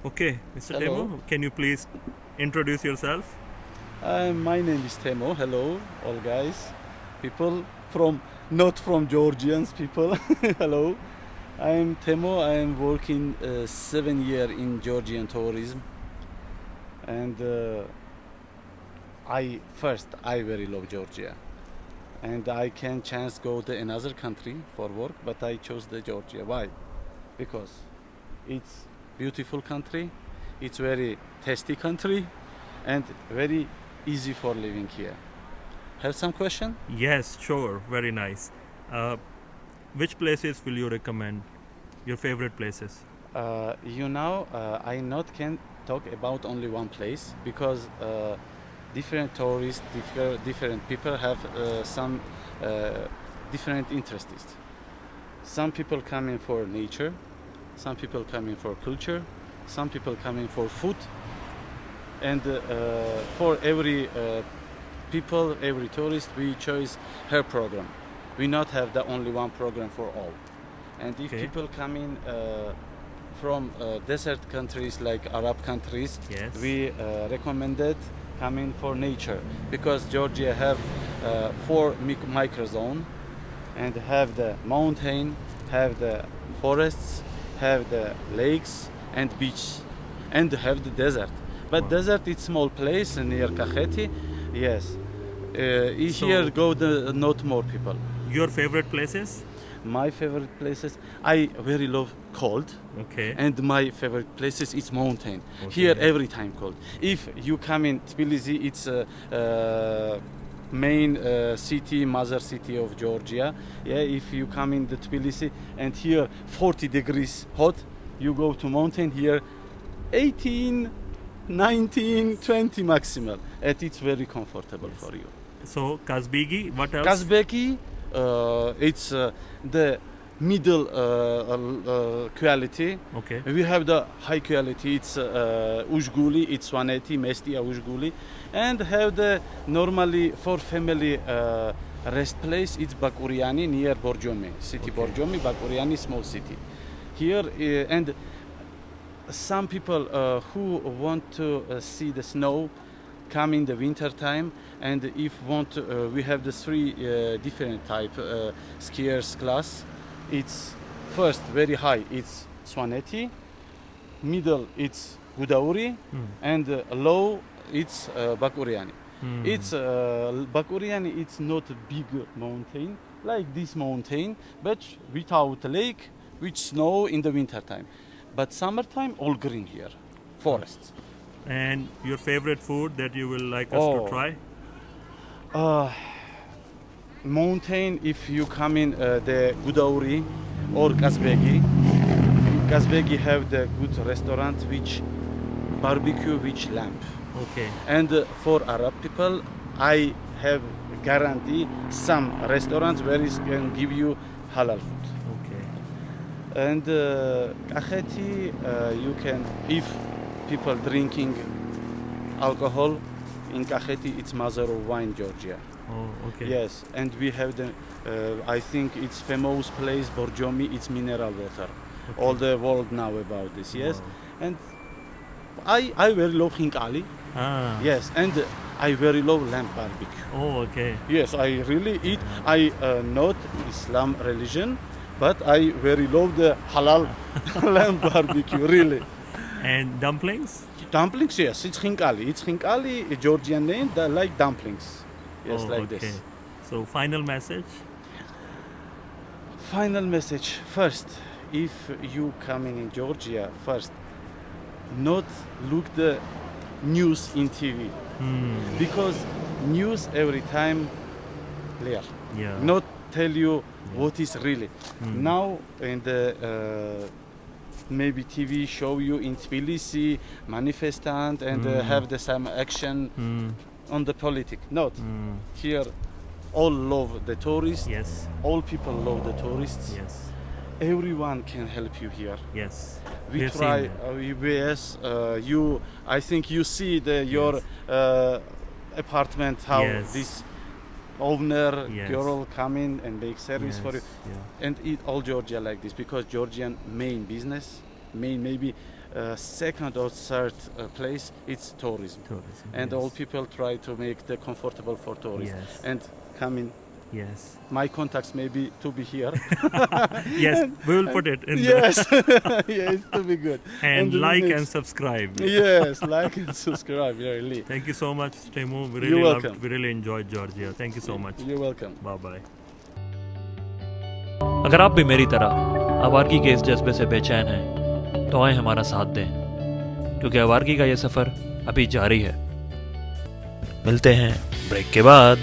Okay, Mr. Hello. Temu, can you please introduce yourself? My name is Temu. Hello, all guys. People from not from Georgians people. Hello. I'm Temu. I'm working 7 year in Georgian tourism, and I very love Georgia, and I can chance go to another country for work, but I chose the Georgia. Why? Because it's beautiful country, it's very tasty country, and very easy for living here. Have some question? Yes, sure, very nice. Uh, which places will you recommend? Your favorite places? I not can talk about only one place because different tourists, different people have some uh, different interests. Some people coming for nature, some people coming for culture, some people coming for food, and for every people, every tourist, we choose her program. We not have the only one program for all. And if Okay. people come in from desert countries like Arab countries, Yes. we recommended coming for nature because Georgia have four microzone and have the mountain, have the forests, have the lakes and beach, and have the desert. But Wow. desert it's small place near Kakheti. Yes. So- Here go the not more people. Your favorite places? My favorite places, I very love cold, Okay. and my favorite places is mountain. Okay. Here every time cold. If you come in Tbilisi, it's main city, mother city of Georgia. Yeah, if you come in the Tbilisi and here 40 degrees hot, you go to mountain here 18, 19, 20 maximal, and it's very comfortable for you. So Kazbegi, what else? Kazbeki, it's the middle quality. Okay. We have the high quality. It's Ujguli, it's 180 Mestia Ujguli, and have the normally for family rest place. It's Bakuriani near Borjomi city. Okay. Borjomi, Bakuriani, small city. Here and some people who want to see the snow come in the winter time, and if want we have the three different type skiers class. It's first very high, it's Swaneti, middle it's Gudauri, Hmm. and low it's Bakuriani. Hmm. It's Bakuriani, it's not a big mountain like this mountain, but without lake, with snow in the winter time. But summertime all green here, forests. And your favorite food that you will like us Oh. to try? Mountain, if you come in the Gudauri or Kazbegi. Kazbegi have the good restaurant which barbecue which lamb. Okay. And for Arab people, I have guarantee some restaurants where it can give you halal food. Okay. And Kakheti, you can, if people drinking alcohol in Kakheti, it's mother of wine, Georgia. Oh, okay. Yes, and we have the, I think it's famous place, Borjomi, it's mineral water. Okay. All the world know about this, yes. Wow. And I very love Hinkali, Ah. yes, and I very love lamb barbecue. Oh, okay. Yes, I really eat, I not Islam religion, but I very love the halal lamb barbecue, really. And dumplings? Dumplings, yes, it's Hinkali, a Georgian name, they like dumplings. Yes, Oh, like okay. this. So final message? Final message. First, if you coming in Georgia, first, not look the news in TV Hmm. because news every time clear. Yeah. Not tell you what is really. Hmm. Now in the maybe TV show you in Tbilisi manifestant and have the some action Hmm. on the politic. Not Hmm. here. All love the tourists. Yes. All people love the tourists. Yes. Everyone can help you here. Yes. We have try. seen Yes, you. I think you see your apartment. How Yes. this owner Yes. girl come in and make service Yes. for you, Yeah. and all Georgia like this because Georgian main business, main maybe second or third place, it's tourism. Tourism. And yes. all people try to make the comfortable for tourists. Yes. And coming, Yes. my contacts maybe to be here. Yes. We will put it in Yes, yes, to be good. and the like and next- subscribe. Yes, like and subscribe, really. Thank you so much, Temu. We You're really welcome. we really enjoyed Georgia. Thank you so much. You're welcome. Bye bye. अगर आप भी मेरी तरह आवारगी के इस जज्बे से बेचैन हैं तो आए हमारा साथ दें, क्योंकि आवारगी का ये सफ़र अभी जारी है। मिलते हैं ब्रेक के बाद।